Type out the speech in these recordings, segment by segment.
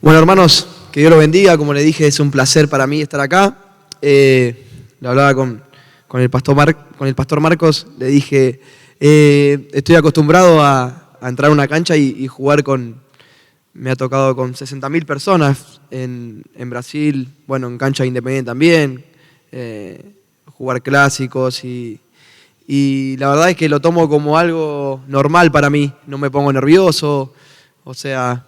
Bueno, hermanos, que Dios los bendiga. Como les dije, es un placer para mí estar acá. Le hablaba con el pastor Marcos, le dije, estoy acostumbrado a entrar a una cancha y jugar me ha tocado con 60.000 personas en Brasil, bueno, en cancha independiente también, jugar clásicos y la verdad es que lo tomo como algo normal para mí, no me pongo nervioso, o sea,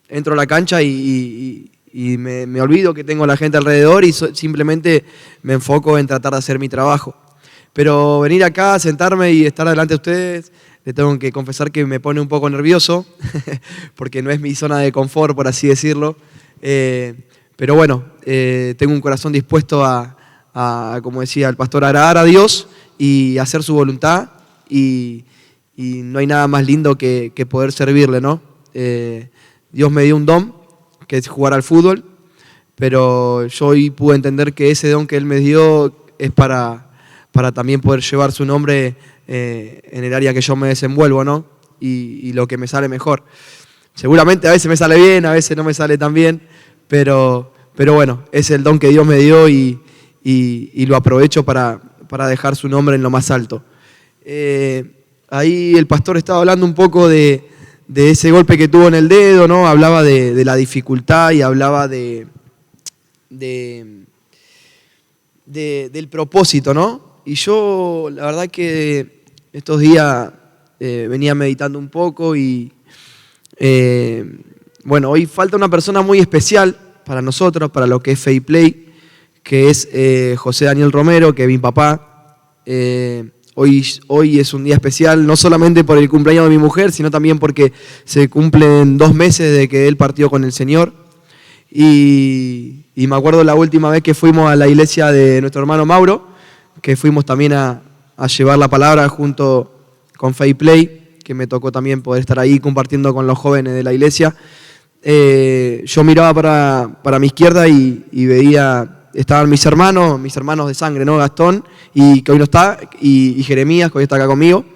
entro a la cancha y me olvido que tengo a la gente alrededor y simplemente me enfoco en tratar de hacer mi trabajo. Pero venir acá, sentarme y estar delante de ustedes, les tengo que confesar que me pone un poco nervioso, porque no es mi zona de confort, por así decirlo. Pero bueno, tengo un corazón dispuesto a, como decía el pastor, agradar a Dios y hacer su voluntad. Y no hay nada más lindo que poder servirle, ¿no? Dios me dio un don, que es jugar al fútbol, pero yo hoy pude entender que ese don que Él me dio es para también poder llevar su nombre en el área que yo me desenvuelvo, ¿no? Y lo que me sale mejor. Seguramente a veces me sale bien, a veces no me sale tan bien, pero bueno, es el don que Dios me dio y lo aprovecho para dejar su nombre en lo más alto. Ahí el pastor estaba hablando un poco de ese golpe que tuvo en el dedo, ¿no? Hablaba de la dificultad y hablaba del propósito, ¿no? Y yo, la verdad que estos días venía meditando un poco y, bueno, hoy falta una persona muy especial para nosotros, para lo que es Faith Play, que es José Daniel Romero, que es mi papá. Hoy es un día especial, no solamente por el cumpleaños de mi mujer, sino también porque se cumplen 2 meses de que él partió con el Señor. Y me acuerdo la última vez que fuimos a la iglesia de nuestro hermano Mauro, que fuimos también a llevar la palabra junto con Faith Play, que me tocó también poder estar ahí compartiendo con los jóvenes de la iglesia. Yo miraba para mi izquierda y veía, estaban mis hermanos de sangre, ¿no? Gastón, y que hoy no está, y Jeremías, que hoy está acá conmigo,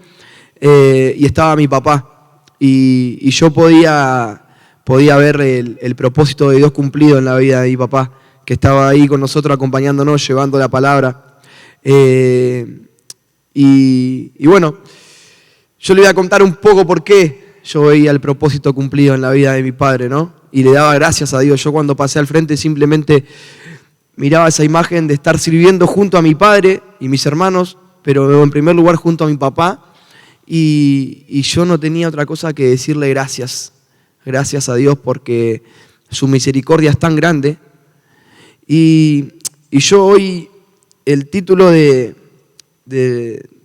y estaba mi papá. Y yo podía ver el propósito de Dios cumplido en la vida de mi papá, que estaba ahí con nosotros acompañándonos, llevando la palabra. Y bueno, yo le voy a contar un poco por qué yo veía el propósito cumplido en la vida de mi padre, ¿no? Y le daba gracias a Dios. Yo cuando pasé al frente simplemente miraba esa imagen de estar sirviendo junto a mi padre y mis hermanos, pero en primer lugar junto a mi papá, y yo no tenía otra cosa que decirle gracias. Gracias a Dios porque su misericordia es tan grande. Y yo hoy, el título de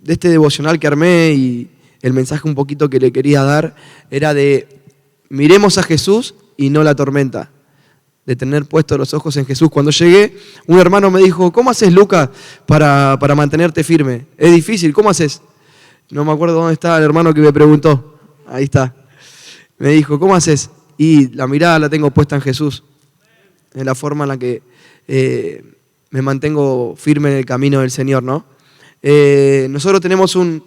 este devocional que armé y el mensaje un poquito que le quería dar era de miremos a Jesús y no la tormenta, de tener puestos los ojos en Jesús. Cuando llegué, un hermano me dijo, ¿cómo haces, Lucas, para mantenerte firme? Es difícil, ¿cómo haces? No me acuerdo dónde está el hermano que me preguntó. Ahí está. Me dijo, ¿cómo haces? Y la mirada la tengo puesta en Jesús, en la forma en la que me mantengo firme en el camino del Señor, ¿no? Nosotros tenemos un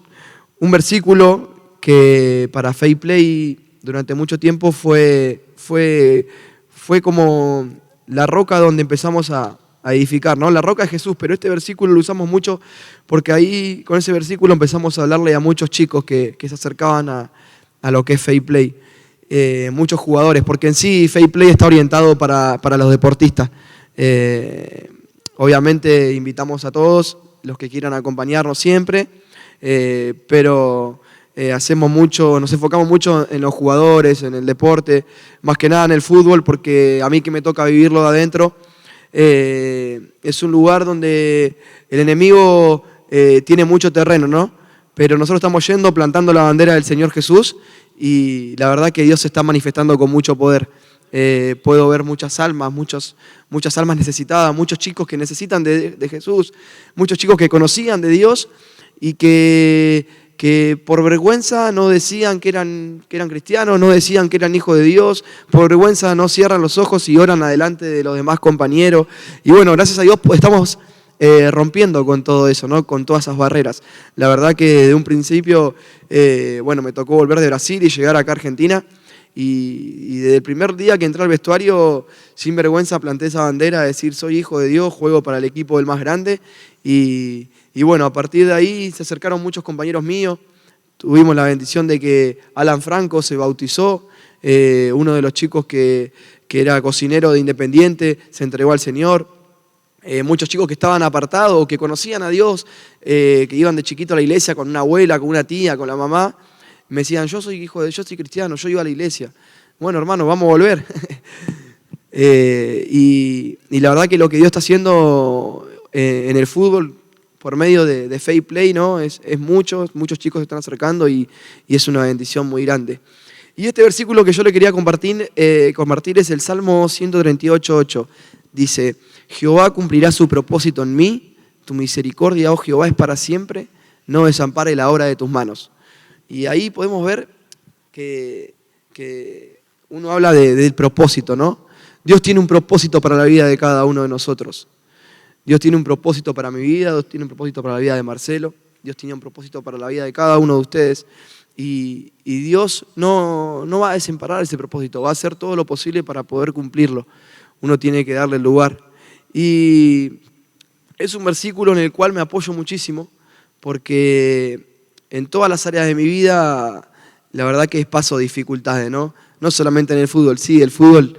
versículo que para Faith Play durante mucho tiempo fue como la roca donde empezamos a edificar, ¿no? La roca es Jesús, pero este versículo lo usamos mucho porque ahí con ese versículo empezamos a hablarle a muchos chicos que se acercaban a lo que es Faith Play. Muchos jugadores, porque en sí Faith Play está orientado para los deportistas. Obviamente invitamos a todos los que quieran acompañarnos siempre, pero nos enfocamos mucho en los jugadores, en el deporte, más que nada en el fútbol, porque a mí que me toca vivirlo de adentro, es un lugar donde el enemigo tiene mucho terreno, ¿no? Pero nosotros estamos yendo, plantando la bandera del Señor Jesús, y la verdad que Dios se está manifestando con mucho poder. Puedo ver muchas almas necesitadas, muchos chicos que necesitan de Jesús, muchos chicos que conocían de Dios y que por vergüenza no decían que eran cristianos, no decían que eran hijos de Dios, por vergüenza no cierran los ojos y oran adelante de los demás compañeros. Y bueno, gracias a Dios estamos rompiendo con todo eso, ¿no? Con todas esas barreras. La verdad que de un principio, me tocó volver de Brasil y llegar acá a Argentina. y desde el primer día que entré al vestuario, sin vergüenza planté esa bandera de decir soy hijo de Dios, juego para el equipo del más grande. Y bueno, a partir de ahí se acercaron muchos compañeros míos. Tuvimos la bendición de que Alan Franco se bautizó, uno de los chicos que era cocinero de Independiente, se entregó al Señor. Muchos chicos que estaban apartados, que conocían a Dios, que iban de chiquito a la iglesia con una abuela, con una tía, con la mamá, me decían, yo soy cristiano, yo iba a la iglesia. Bueno, hermano, vamos a volver. Y la verdad que lo que Dios está haciendo en el fútbol, por medio de Faith Play, ¿no? es muchos chicos se están acercando y es una bendición muy grande. Y este versículo que yo le quería compartir es el Salmo 138:8. Dice, Jehová cumplirá su propósito en mí, tu misericordia, oh Jehová, es para siempre, no desampare la obra de tus manos. Y ahí podemos ver que uno habla del propósito, ¿no? Dios tiene un propósito para la vida de cada uno de nosotros. Dios tiene un propósito para mi vida, Dios tiene un propósito para la vida de Marcelo, Dios tiene un propósito para la vida de cada uno de ustedes. Y Dios no va a desemparar ese propósito, va a hacer todo lo posible para poder cumplirlo. Uno tiene que darle el lugar. Y es un versículo en el cual me apoyo muchísimo, porque en todas las áreas de mi vida, la verdad que paso dificultades, ¿no? No solamente en el fútbol, sí, el fútbol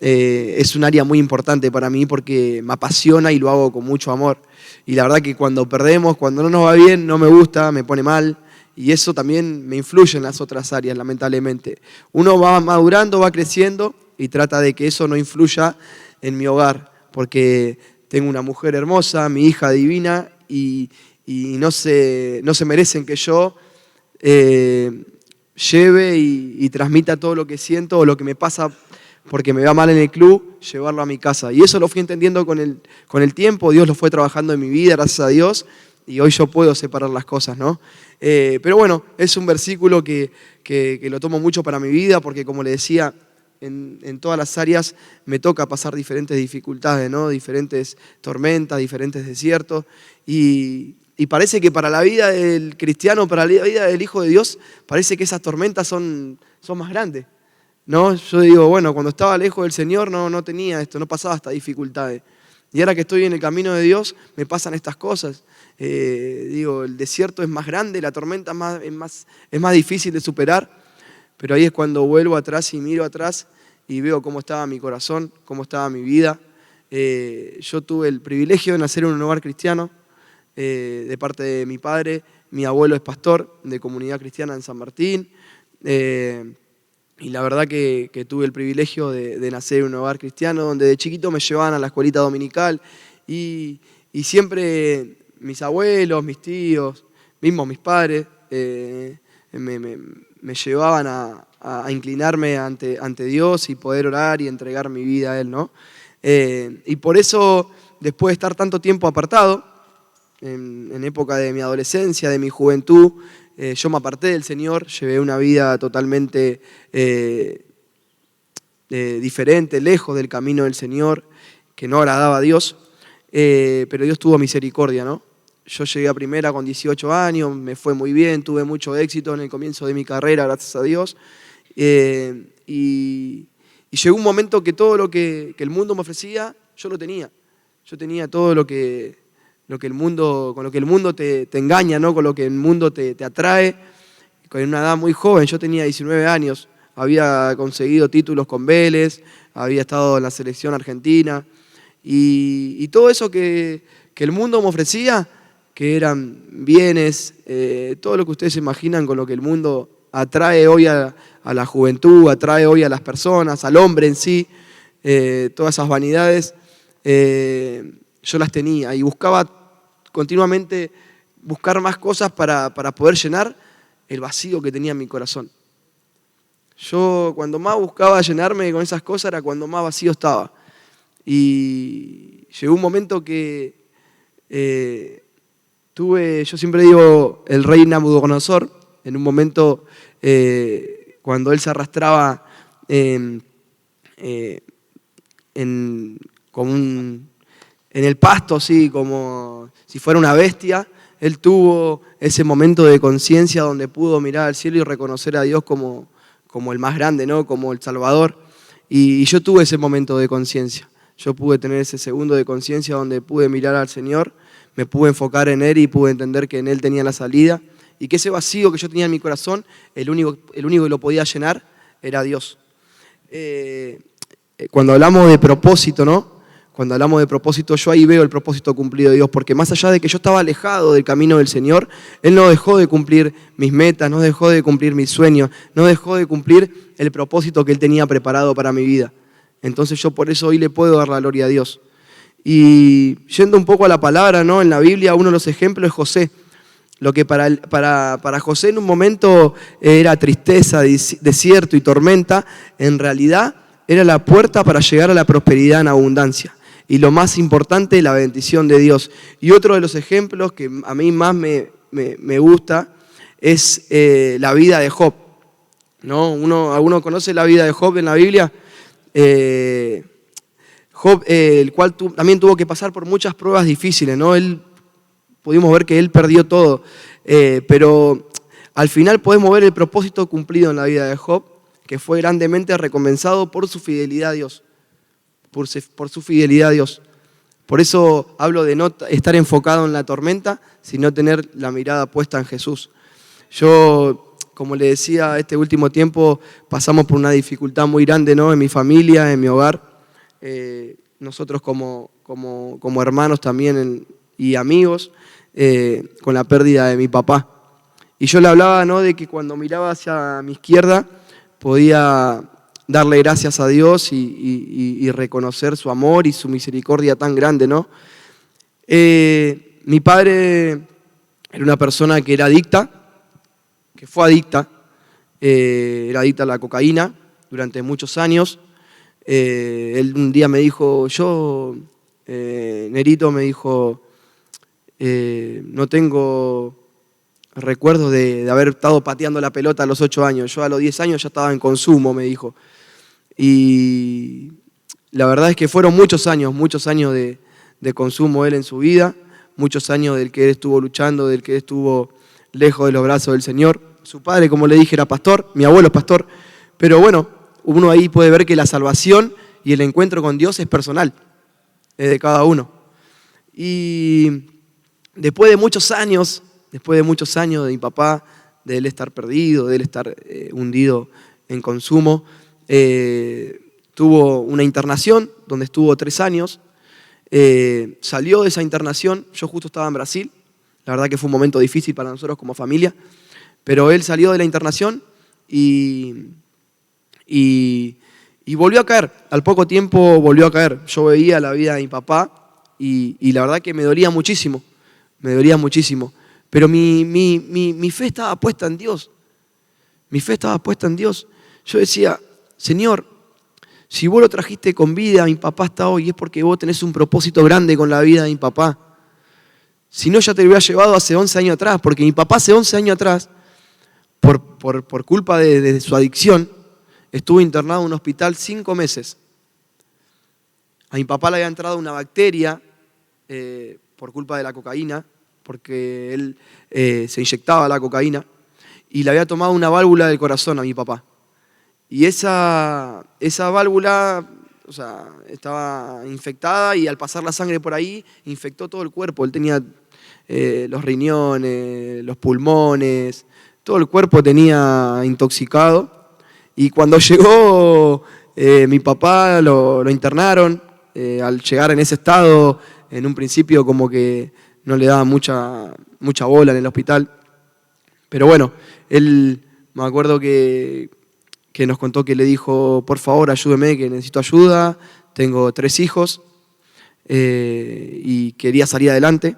es un área muy importante para mí porque me apasiona y lo hago con mucho amor. Y la verdad que cuando perdemos, cuando no nos va bien, no me gusta, me pone mal. Y eso también me influye en las otras áreas, lamentablemente. Uno va madurando, va creciendo y trata de que eso no influya en mi hogar, porque tengo una mujer hermosa, mi hija divina, y no se merecen que yo lleve y transmita todo lo que siento o lo que me pasa porque me va mal en el club, llevarlo a mi casa. Y eso lo fui entendiendo con el tiempo, Dios lo fue trabajando en mi vida, gracias a Dios, y hoy yo puedo separar las cosas, ¿no? Pero bueno, es un versículo que lo tomo mucho para mi vida, porque como le decía, en todas las áreas me toca pasar diferentes dificultades, ¿no? Diferentes tormentas, diferentes desiertos, y parece que para la vida del cristiano, para la vida del Hijo de Dios, parece que esas tormentas son más grandes, ¿no? Yo digo, bueno, cuando estaba lejos del Señor no tenía esto, no pasaba estas dificultades. Y ahora que estoy en el camino de Dios, me pasan estas cosas. Digo, el desierto es más grande, la tormenta es más difícil de superar, pero ahí es cuando vuelvo atrás y miro atrás y veo cómo estaba mi corazón, cómo estaba mi vida. Yo tuve el privilegio de nacer en un hogar cristiano, de parte de mi padre. Mi abuelo es pastor de comunidad cristiana en San Martín. Y la verdad que tuve el privilegio de nacer en un hogar cristiano, donde de chiquito me llevaban a la escuelita dominical y siempre mis abuelos, mis tíos, mismo mis padres, me llevaban a inclinarme ante Dios y poder orar y entregar mi vida a Él, ¿no? Y por eso, después de estar tanto tiempo apartado, en época de mi adolescencia, de mi juventud, yo me aparté del Señor, llevé una vida totalmente diferente, lejos del camino del Señor, que no agradaba a Dios, pero Dios tuvo misericordia, ¿no? Yo llegué a primera con 18 años, me fue muy bien, tuve mucho éxito en el comienzo de mi carrera, gracias a Dios, y llegó un momento que todo lo que el mundo me ofrecía, yo lo tenía. Yo tenía todo con lo que el mundo te engaña, ¿no? Con lo que el mundo te atrae. Con una edad muy joven, yo tenía 19 años, había conseguido títulos con Vélez, había estado en la selección argentina, y todo eso que el mundo me ofrecía, que eran bienes, todo lo que ustedes se imaginan con lo que el mundo atrae hoy a la juventud, atrae hoy a las personas, al hombre en sí, todas esas vanidades, yo las tenía y buscaba continuamente buscar más cosas para poder llenar el vacío que tenía en mi corazón. Yo cuando más buscaba llenarme con esas cosas era cuando más vacío estaba. Y llegó un momento que yo siempre digo, el rey Nabucodonosor, en un momento cuando él se arrastraba en el pasto, así como si fuera una bestia, él tuvo ese momento de conciencia donde pudo mirar al cielo y reconocer a Dios como como el más grande, ¿no? Como el Salvador. Y yo tuve ese momento de conciencia. Yo pude tener ese segundo de conciencia donde pude mirar al Señor, me pude enfocar en Él y pude entender que en Él tenía la salida y que ese vacío que yo tenía en mi corazón, el único que lo podía llenar era Dios. Cuando hablamos de propósito, ¿no? Cuando hablamos de propósito, yo ahí veo el propósito cumplido de Dios, porque más allá de que yo estaba alejado del camino del Señor, Él no dejó de cumplir mis metas, no dejó de cumplir mis sueños, no dejó de cumplir el propósito que Él tenía preparado para mi vida. Entonces yo por eso hoy le puedo dar la gloria a Dios. Y yendo un poco a la palabra, ¿no? En la Biblia uno de los ejemplos es José. Lo que para José en un momento era tristeza, desierto y tormenta, en realidad era la puerta para llegar a la prosperidad en abundancia. Y lo más importante, la bendición de Dios. Y otro de los ejemplos que a mí más me gusta es la vida de Job, ¿no? ¿Alguno conoce la vida de Job en la Biblia? Job, el cual también tuvo que pasar por muchas pruebas difíciles, ¿no? Pudimos ver que él perdió todo, pero al final podemos ver el propósito cumplido en la vida de Job, que fue grandemente recompensado por su fidelidad a Dios. Por su fidelidad a Dios. Por eso hablo de no estar enfocado en la tormenta, sino tener la mirada puesta en Jesús. Yo, como le decía, este último tiempo pasamos por una dificultad muy grande, ¿no? En mi familia, en mi hogar. Nosotros como hermanos también y amigos, con la pérdida de mi papá. Y yo le hablaba, ¿no? De que cuando miraba hacia mi izquierda podía darle gracias a Dios y reconocer su amor y su misericordia tan grande, ¿no? Mi padre era una persona que era adicta, que fue adicta, era adicta a la cocaína durante muchos años. Él un día me dijo, Nerito me dijo, no tengo recuerdos de haber estado pateando la pelota a los 8 años. Yo a los 10 años ya estaba en consumo, me dijo. Y la verdad es que fueron muchos años de consumo él en su vida, muchos años del que él estuvo luchando, del que él estuvo lejos de los brazos del Señor. Su padre, como le dije, era pastor, mi abuelo es pastor, pero bueno, uno ahí puede ver que la salvación y el encuentro con Dios es personal, es de cada uno. Y después de muchos años de mi papá, de él estar perdido, de él estar hundido en consumo, tuvo una internación donde estuvo 3 años, salió de esa internación, yo justo estaba en Brasil, la verdad que fue un momento difícil para nosotros como familia, pero él salió de la internación y volvió a caer, al poco tiempo volvió a caer. Yo veía la vida de mi papá y la verdad que me dolía muchísimo, pero mi fe estaba puesta en Dios, Yo decía, Señor, si vos lo trajiste con vida, mi papá está hoy, es porque vos tenés un propósito grande con la vida de mi papá. Si no, ya te lo hubiera llevado hace 11 años atrás, porque mi papá hace 11 años atrás, por culpa de su adicción, estuvo internado en un hospital 5 meses. A mi papá le había entrado una bacteria por culpa de la cocaína, porque él se inyectaba la cocaína, y le había tomado una válvula del corazón a mi papá. Y esa válvula, o sea, estaba infectada y al pasar la sangre por ahí, infectó todo el cuerpo. Él tenía los riñones, los pulmones, todo el cuerpo tenía intoxicado. Y cuando llegó mi papá, lo internaron. Al llegar en ese estado, en un principio como que no le daba mucha bola en el hospital. Pero bueno, él, me acuerdo que nos contó que le dijo, por favor, ayúdeme, que necesito ayuda, tengo 3 hijos y quería salir adelante.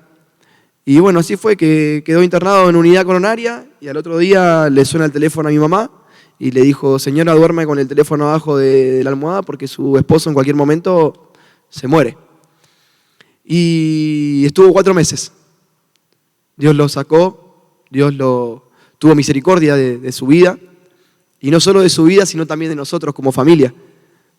Y bueno, así fue que quedó internado en unidad coronaria y al otro día le suena el teléfono a mi mamá y le dijo, señora, duerme con el teléfono abajo de la almohada porque su esposo en cualquier momento se muere. Y estuvo 4 meses. Dios lo sacó, tuvo misericordia de su vida. Y no solo de su vida, sino también de nosotros como familia.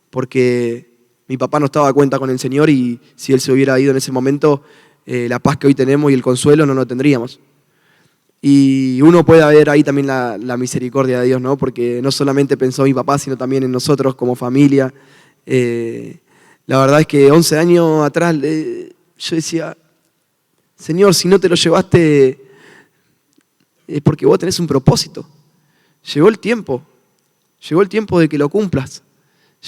Porque mi papá no estaba a cuenta con el Señor y si Él se hubiera ido en ese momento, la paz que hoy tenemos y el consuelo no lo tendríamos. Y uno puede ver ahí también la misericordia de Dios, ¿no? Porque no solamente pensó en mi papá, sino también en nosotros como familia. La verdad es que 11 años atrás yo decía, Señor, si no te lo llevaste es porque vos tenés un propósito. Llegó el tiempo de que lo cumplas.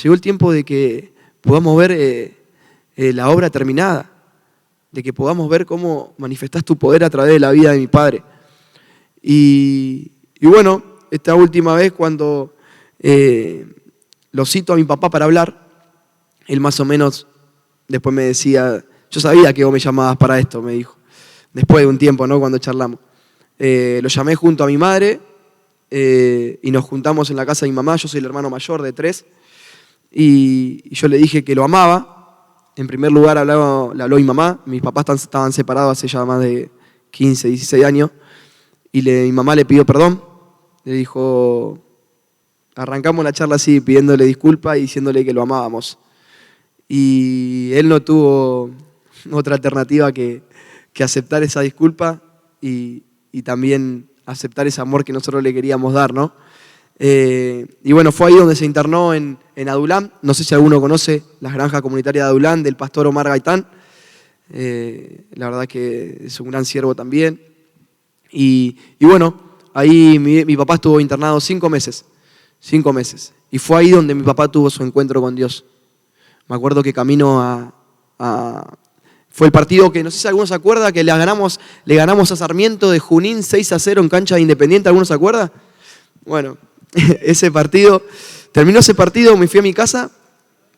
Llegó el tiempo de que podamos ver la obra terminada, de que podamos ver cómo manifestás tu poder a través de la vida de mi padre. Y bueno, esta última vez cuando lo cito a mi papá para hablar, él más o menos después me decía, yo sabía que vos me llamabas para esto, me dijo, después de un tiempo, ¿no? Cuando charlamos. Lo llamé junto a mi madre y nos juntamos en la casa de mi mamá, yo soy el hermano mayor de 3, y yo le dije que lo amaba. En primer lugar le habló mi mamá, mis papás estaban separados hace ya más de 15, 16 años, y mi mamá le pidió perdón, le dijo, arrancamos la charla así, pidiéndole disculpas y diciéndole que lo amábamos. Y él no tuvo otra alternativa que aceptar esa disculpa y también aceptar ese amor que nosotros le queríamos dar, ¿no? Y bueno, fue ahí donde se internó en Adulán. No sé si alguno conoce las granjas comunitarias de Adulán, del pastor Omar Gaitán. La verdad que es un gran siervo también. Y bueno, ahí mi papá estuvo internado 5 meses. 5 meses. Y fue ahí donde mi papá tuvo su encuentro con Dios. Me acuerdo que camino fue el partido que, no sé si alguno se acuerda, que le ganamos a Sarmiento de Junín 6-0 en cancha de Independiente. ¿Alguno se acuerda? Bueno, terminó ese partido, me fui a mi casa,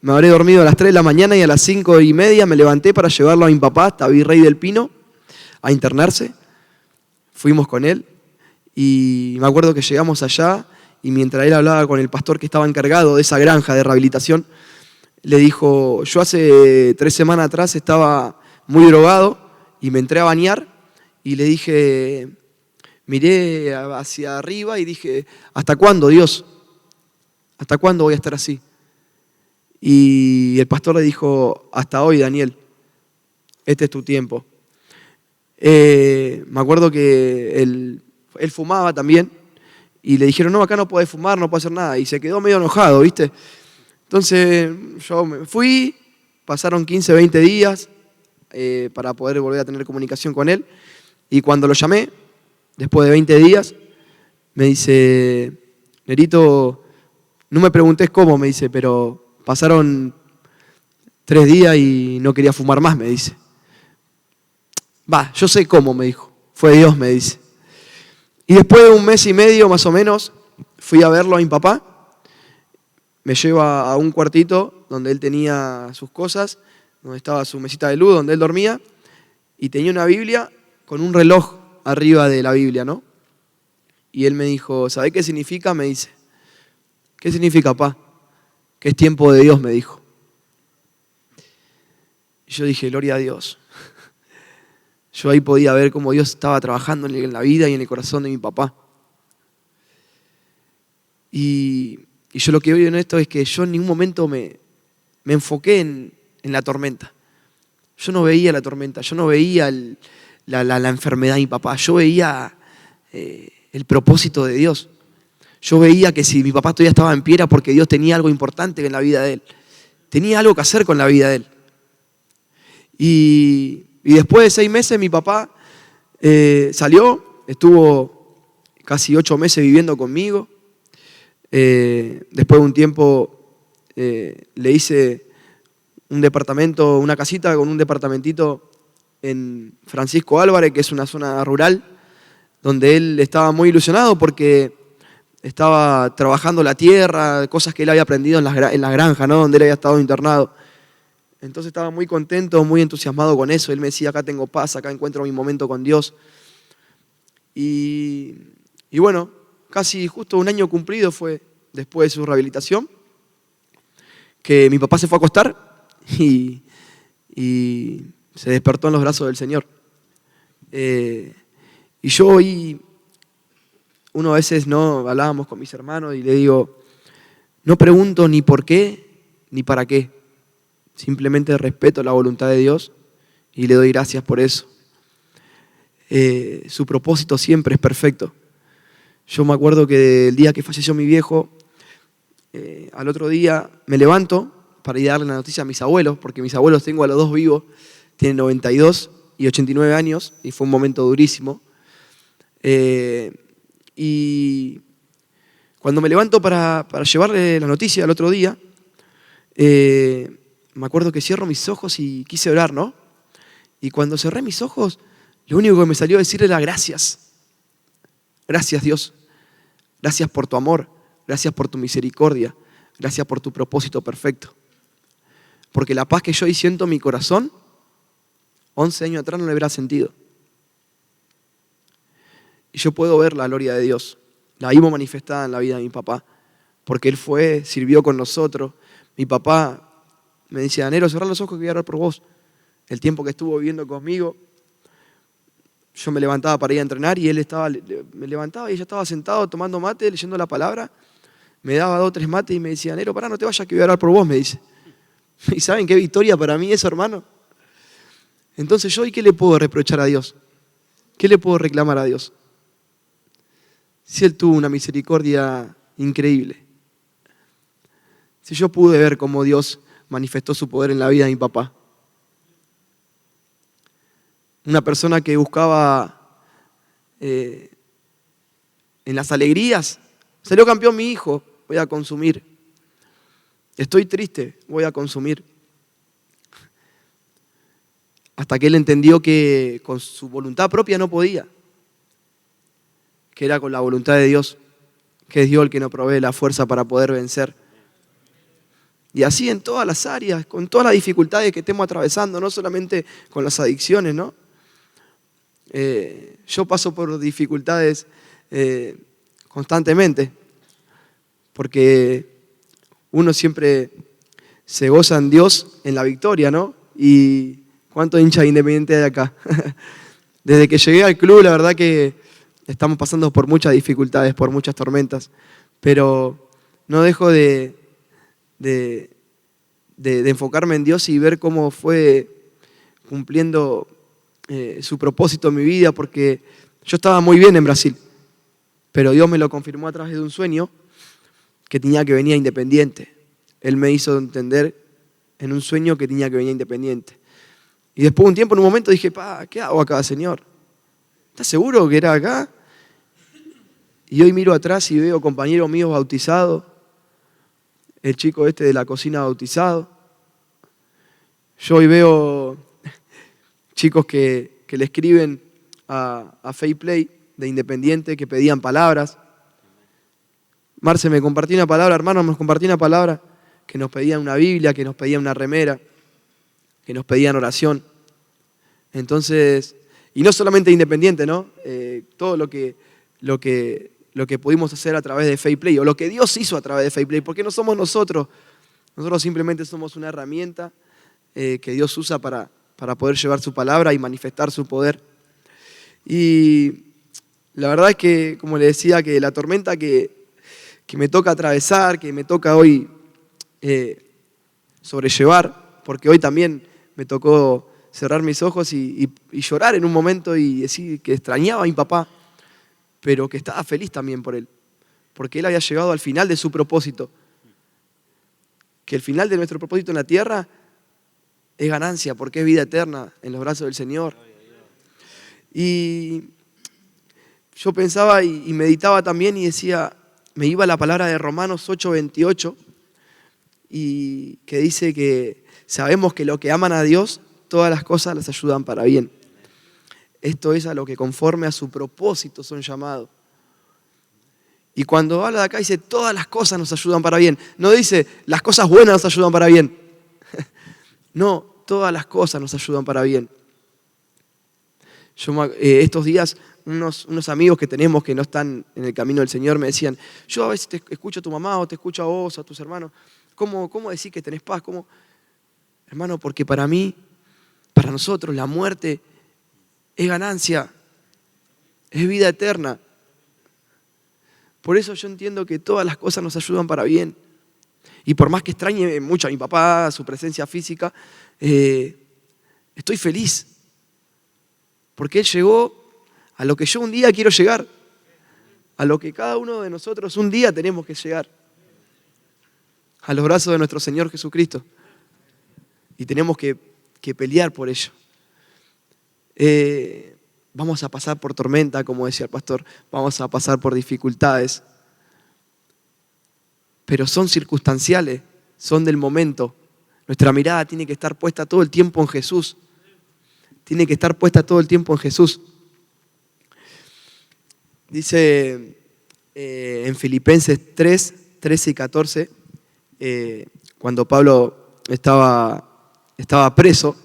me habré dormido a las 3 de la mañana y a las 5:30 me levanté para llevarlo a mi papá hasta Virrey del Pino a internarse. Fuimos con él y me acuerdo que llegamos allá y mientras él hablaba con el pastor que estaba encargado de esa granja de rehabilitación, le dijo, yo hace 3 semanas atrás estaba muy drogado y me entré a bañar y le dije, miré hacia arriba y dije, ¿hasta cuándo, Dios? ¿Hasta cuándo voy a estar así? Y el pastor le dijo, hasta hoy, Daniel, este es tu tiempo. Me acuerdo que él fumaba también y le dijeron, no, acá no podés fumar, no podés hacer nada. Y se quedó medio enojado, ¿viste? Entonces yo me fui, pasaron 15, 20 días para poder volver a tener comunicación con él. Y cuando lo llamé, después de 20 días, me dice, Nerito, no me preguntes cómo, me dice, pero pasaron 3 días y no quería fumar más, me dice. Yo sé cómo, me dijo. Fue Dios, me dice. Y después de 1 mes y medio, más o menos, fui a verlo a mi papá. Me lleva a un cuartito donde él tenía sus cosas, donde estaba su mesita de luz, donde él dormía, y tenía una Biblia con un reloj arriba de la Biblia, ¿no? Y él me dijo, ¿sabés qué significa? Me dice. ¿Qué significa, papá? Que es tiempo de Dios, me dijo. Y yo dije, gloria a Dios. Yo ahí podía ver cómo Dios estaba trabajando en la vida y en el corazón de mi papá. Y yo lo que veo en esto es que yo en ningún momento me enfoqué en la tormenta. Yo no veía la tormenta, yo no veía la enfermedad de mi papá, yo veía el propósito de Dios. Yo veía que si mi papá todavía estaba en pie era porque Dios tenía algo importante en la vida de él. Tenía algo que hacer con la vida de él. Y después de 6 meses mi papá salió, estuvo casi 8 meses viviendo conmigo. Después de un tiempo le hice una casita con un departamentito en Francisco Álvarez, que es una zona rural, donde él estaba muy ilusionado porque estaba trabajando la tierra, cosas que él había aprendido en la granja, ¿no? Donde él había estado internado. Entonces estaba muy contento, muy entusiasmado con eso. Él me decía, acá tengo paz, acá encuentro mi momento con Dios. Y bueno, casi justo 1 año cumplido fue después de su rehabilitación, que mi papá se fue a acostar y se despertó en los brazos del Señor. Y yo hoy, uno a veces no hablábamos con mis hermanos y le digo, no pregunto ni por qué ni para qué, simplemente respeto la voluntad de Dios y le doy gracias por eso. su propósito siempre es perfecto. Yo me acuerdo que el día que falleció mi viejo, al otro día me levanto para ir a darle la noticia a mis abuelos, porque mis abuelos tengo a los dos vivos, tienen 92 y 89 años, y fue un momento durísimo. Y cuando me levanto para llevarle la noticia al otro día, me acuerdo que cierro mis ojos y quise orar, ¿no? Y cuando cerré mis ojos, lo único que me salió a decir era gracias. Gracias, Dios. Gracias por tu amor. Gracias por tu misericordia. Gracias por tu propósito perfecto. Porque la paz que yo hoy siento en mi corazón, 11 años atrás no la hubiera sentido. Y yo puedo ver la gloria de Dios. La vimos manifestada en la vida de mi papá. Porque Él sirvió con nosotros. Mi papá me decía, Nero, cerrá los ojos que voy a orar por vos. El tiempo que estuvo viviendo conmigo, yo me levantaba para ir a entrenar y me levantaba y ella estaba sentado tomando mate, leyendo la palabra. Me daba 2 o 3 mates y me decía, Nero, pará, no te vayas que voy a orar por vos, me dice. ¿Y saben qué victoria para mí eso, hermano? Entonces yo, ¿y qué le puedo reprochar a Dios? ¿Qué le puedo reclamar a Dios? Si Él tuvo una misericordia increíble. Si yo pude ver cómo Dios manifestó su poder en la vida de mi papá. Una persona que buscaba en las alegrías. Salió campeón mi hijo, voy a consumir. Estoy triste, voy a consumir. Hasta que él entendió que con su voluntad propia no podía. Que era con la voluntad de Dios, que es Dios el que nos provee la fuerza para poder vencer. Y así en todas las áreas, con todas las dificultades que estemos atravesando, no solamente con las adicciones, ¿no? Yo paso por dificultades constantemente, porque uno siempre se goza en Dios, en la victoria, ¿no? Y ¿cuántos hinchas Independiente hay acá? Desde que llegué al club, la verdad que estamos pasando por muchas dificultades, por muchas tormentas, pero no dejo de enfocarme en Dios y ver cómo fue cumpliendo su propósito en mi vida, porque yo estaba muy bien en Brasil, pero Dios me lo confirmó a través de un sueño que tenía que venir a Independiente. Él me hizo entender en un sueño que tenía que venir a Independiente. Y después de un tiempo, en un momento dije, ¿qué hago acá, Señor? ¿Estás seguro que era acá? Y hoy miro atrás y veo compañeros míos bautizados, el chico de la cocina bautizado. Yo hoy veo chicos que le escriben a Faith Play de Independiente, que pedían palabras. Marce me compartió una palabra, hermano, nos compartió una palabra, que nos pedían una Biblia, que nos pedían una remera, que nos pedían oración. Entonces, y no solamente Independiente, ¿no? Todo lo que pudimos hacer a través de Faith Play, o lo que Dios hizo a través de Faith Play, porque no somos nosotros simplemente somos una herramienta que Dios usa para poder llevar su palabra y manifestar su poder. Y la verdad es que, como le decía, que la tormenta que me toca atravesar, que me toca hoy sobrellevar, porque hoy también me tocó cerrar mis ojos y llorar en un momento y decir que extrañaba a mi papá, pero que estaba feliz también por él, porque él había llegado al final de su propósito, que el final de nuestro propósito en la tierra es ganancia, porque es vida eterna en los brazos del Señor. Y yo pensaba y meditaba también y decía, me iba la palabra de Romanos 8:28, y que dice que sabemos que lo que aman a Dios, todas las cosas les ayudan para bien. Esto es a lo que conforme a su propósito son llamados. Y cuando habla de acá dice, todas las cosas nos ayudan para bien. No dice, las cosas buenas nos ayudan para bien. No, todas las cosas nos ayudan para bien. Estos días, unos amigos que tenemos que no están en el camino del Señor me decían, yo a veces te escucho a tu mamá o te escucho a vos, a tus hermanos, ¿cómo decís que tenés paz? ¿Cómo? Hermano, porque para mí, para nosotros, la muerte es ganancia, es vida eterna. Por eso yo entiendo que todas las cosas nos ayudan para bien. Y por más que extrañe mucho a mi papá, su presencia física, estoy feliz. Porque él llegó a lo que yo un día quiero llegar, a lo que cada uno de nosotros un día tenemos que llegar, a los brazos de nuestro Señor Jesucristo. Y tenemos que pelear por ello. Vamos a pasar por tormenta, como decía el pastor, vamos a pasar por dificultades, pero son circunstanciales, son del momento. Nuestra mirada tiene que estar puesta todo el tiempo en Jesús. Tiene que estar puesta todo el tiempo en Jesús. Dice en Filipenses 3, 13 y 14, cuando Pablo estaba preso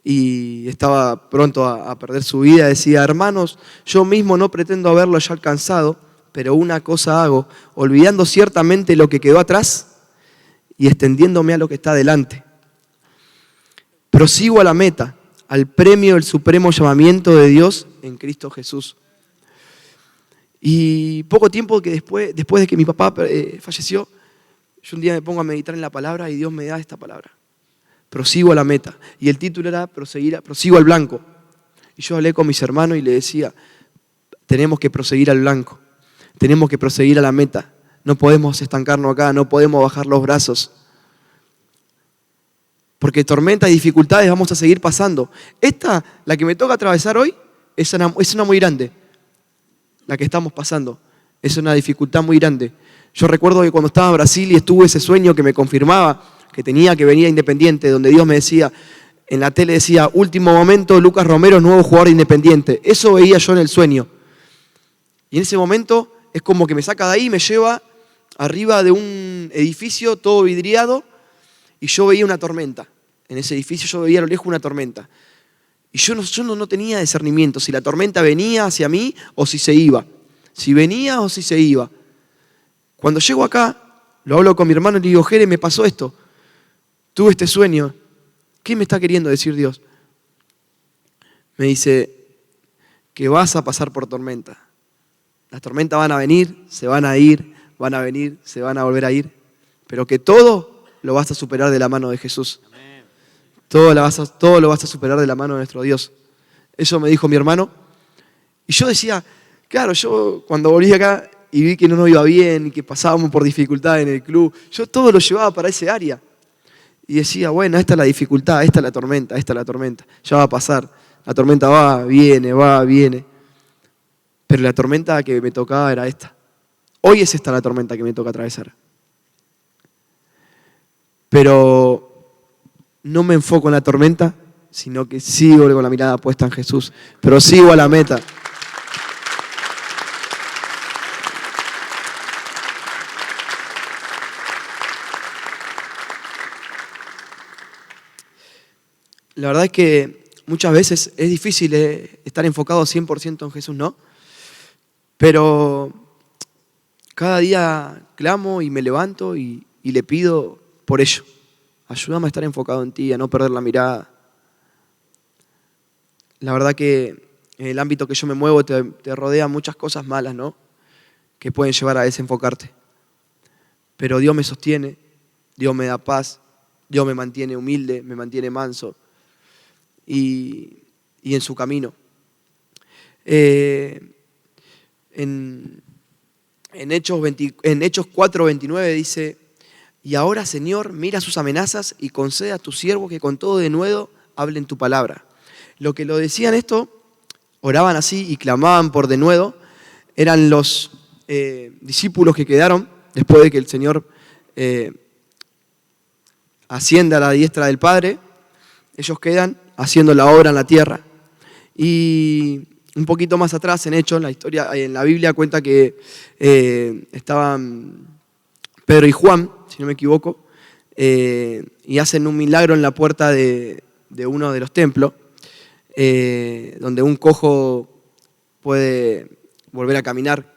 y estaba pronto a perder su vida, decía: hermanos, yo mismo no pretendo haberlo ya alcanzado, pero una cosa hago, olvidando ciertamente lo que quedó atrás y extendiéndome a lo que está delante. Prosigo a la meta, al premio del supremo llamamiento de Dios en Cristo Jesús. Y poco tiempo que después de que mi papá falleció, yo un día me pongo a meditar en la palabra y Dios me da esta palabra: prosigo a la meta. Y el título era prosigo al blanco. Y yo hablé con mis hermanos y le decía: tenemos que proseguir al blanco, tenemos que proseguir a la meta. No podemos estancarnos acá, no podemos bajar los brazos. Porque tormentas y dificultades vamos a seguir pasando. Esta, la que me toca atravesar hoy, es una muy grande. La que estamos pasando es una dificultad muy grande. Yo recuerdo que cuando estaba en Brasil y estuve ese sueño que me confirmaba que tenía que venir a Independiente, donde Dios me decía, en la tele decía: último momento, Lucas Romero, nuevo jugador de Independiente. Eso veía yo en el sueño. Y en ese momento es como que me saca de ahí y me lleva arriba de un edificio todo vidriado, y yo veía una tormenta. En ese edificio yo veía a lo lejos una tormenta. Y yo no tenía discernimiento si la tormenta venía hacia mí o si se iba. Si venía o si se iba. Cuando llego acá, lo hablo con mi hermano y le digo: Jere, me pasó esto. Tuve este sueño. ¿Qué me está queriendo decir Dios? Me dice que vas a pasar por tormenta. Las tormentas van a venir, se van a ir, van a venir, se van a volver a ir. Pero que todo lo vas a superar de la mano de Jesús. Todo lo vas a superar de la mano de nuestro Dios. Eso me dijo mi hermano. Y yo decía, claro, yo cuando volví acá y vi que no nos iba bien y que pasábamos por dificultades en el club, yo todo lo llevaba para ese área. Y decía, bueno, esta es la dificultad, esta es la tormenta, ya va a pasar. La tormenta va, viene. Pero la tormenta que me tocaba era esta. Hoy es esta la tormenta que me toca atravesar. Pero no me enfoco en la tormenta, sino que sigo con la mirada puesta en Jesús. Pero sigo a la meta. La verdad es que muchas veces es difícil estar enfocado 100% en Jesús, ¿no? Pero cada día clamo y me levanto y le pido por ello. Ayúdame a estar enfocado en ti, a no perder la mirada. La verdad que en el ámbito que yo me muevo te rodean muchas cosas malas, ¿no? Que pueden llevar a desenfocarte. Pero Dios me sostiene, Dios me da paz, Dios me mantiene humilde, me mantiene manso y en su camino. En Hechos 4:29 dice: y ahora, Señor, mira sus amenazas y concede a tus siervos que con todo denuedo hablen tu palabra. Lo que lo decían esto, oraban así y clamaban por denuedo, eran los discípulos que quedaron después de que el Señor ascienda a la diestra del Padre. Ellos quedan haciendo la obra en la tierra. Y un poquito más atrás, en Hechos, la historia, en la Biblia cuenta que estaban Pedro y Juan, si no me equivoco, y hacen un milagro en la puerta de uno de los templos, donde un cojo puede volver a caminar,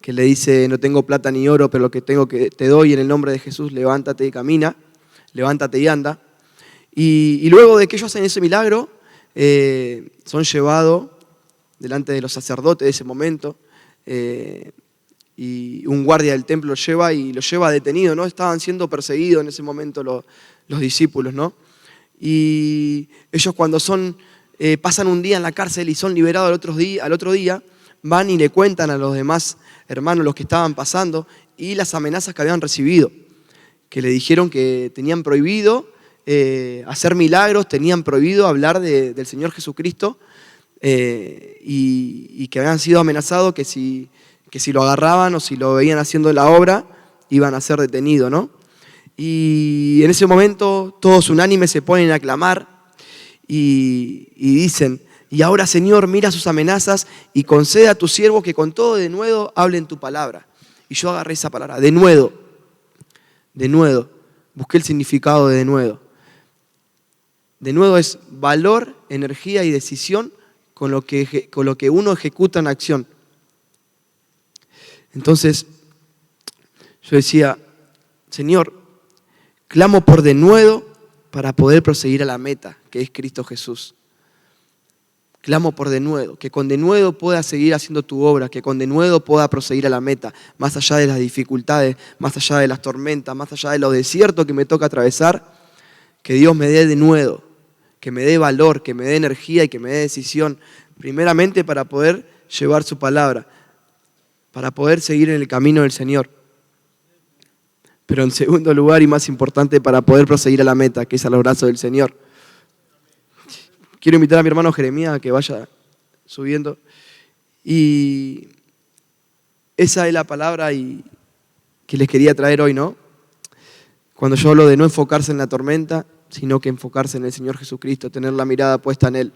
que le dice: no tengo plata ni oro, pero lo que tengo que te doy en el nombre de Jesús, levántate y camina, levántate y anda. Y luego de que ellos hacen ese milagro, son llevados delante de los sacerdotes de ese momento, y un guardia del templo los lleva detenido, ¿no? Estaban siendo perseguidos en ese momento los discípulos, ¿no? Y ellos, cuando son pasan un día en la cárcel y son liberados al otro día, van y le cuentan a los demás hermanos los que estaban pasando y las amenazas que habían recibido, que le dijeron que tenían prohibido hacer milagros, tenían prohibido hablar del Señor Jesucristo y que habían sido amenazados que si lo agarraban o si lo veían haciendo la obra, iban a ser detenidos, ¿no? Y en ese momento todos unánimes se ponen a clamar y dicen: y ahora, Señor, mira sus amenazas y concede a tus siervos que con todo denuedo hablen tu palabra. Y yo agarré esa palabra, denuedo, busqué el significado de denuedo. Denuedo es valor, energía y decisión con lo que uno ejecuta en acción. Entonces, yo decía: Señor, clamo por denuedo para poder proseguir a la meta, que es Cristo Jesús. Clamo por denuedo, que con denuedo pueda seguir haciendo tu obra, que con denuedo pueda proseguir a la meta, más allá de las dificultades, más allá de las tormentas, más allá de los desiertos que me toca atravesar, que Dios me dé denuedo, que me dé valor, que me dé energía y que me dé decisión, primeramente para poder llevar su palabra, para poder seguir en el camino del Señor. Pero en segundo lugar y más importante, para poder proseguir a la meta, que es a los brazos del Señor. Quiero invitar a mi hermano Jeremías a que vaya subiendo. Y esa es la palabra que les quería traer hoy, ¿no? Cuando yo hablo de no enfocarse en la tormenta, sino que enfocarse en el Señor Jesucristo, tener la mirada puesta en Él.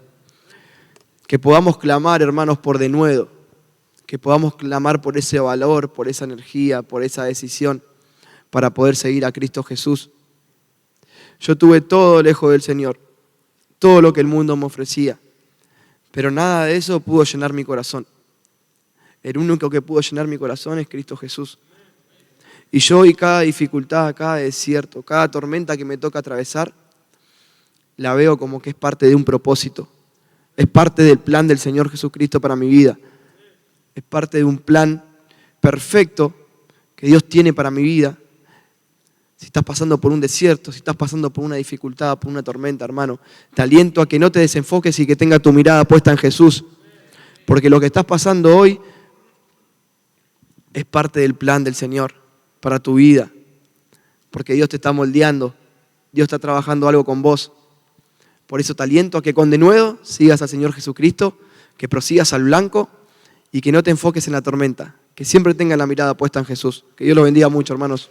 Que podamos clamar, hermanos, por denuedo. Que podamos clamar por ese valor, por esa energía, por esa decisión, para poder seguir a Cristo Jesús. Yo tuve todo lejos del Señor, todo lo que el mundo me ofrecía, pero nada de eso pudo llenar mi corazón. El único que pudo llenar mi corazón es Cristo Jesús. Y yo hoy cada dificultad, cada desierto, cada tormenta que me toca atravesar, la veo como que es parte de un propósito, es parte del plan del Señor Jesucristo para mi vida, es parte de un plan perfecto que Dios tiene para mi vida. Si estás pasando por un desierto, si estás pasando por una dificultad, por una tormenta, hermano, te aliento a que no te desenfoques y que tengas tu mirada puesta en Jesús. Porque lo que estás pasando hoy es parte del plan del Señor para tu vida. Porque Dios te está moldeando, Dios está trabajando algo con vos. Por eso te aliento a que con denuedo sigas al Señor Jesucristo, que prosigas al blanco y que no te enfoques en la tormenta. Que siempre tengas la mirada puesta en Jesús. Que Dios los bendiga mucho, hermanos.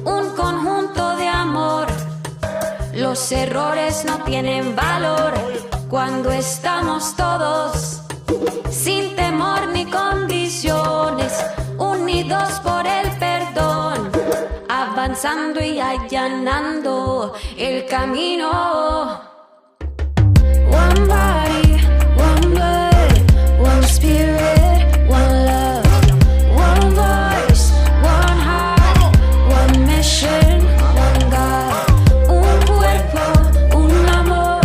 Un conjunto de amor. Los errores no tienen valor cuando estamos todos sin temor ni condiciones, unidos por el perdón, avanzando y allanando el camino. One body, one blood, one spirit, one love, one voice, one heart, one mission, one God, un cuerpo, un amor,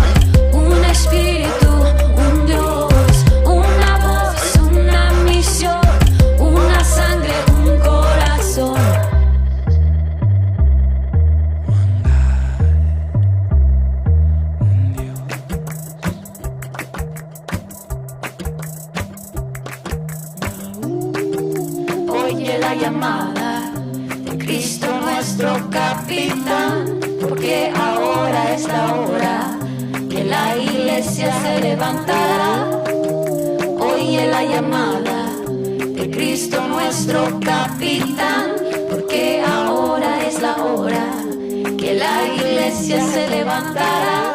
un espíritu, un Dios, una voz, una misión, una sangre, un corazón. Oye la llamada de Cristo nuestro capitán, porque ahora es la hora que la iglesia se levantará. Oye la llamada de Cristo nuestro capitán, porque ahora es la hora que la iglesia se levantará.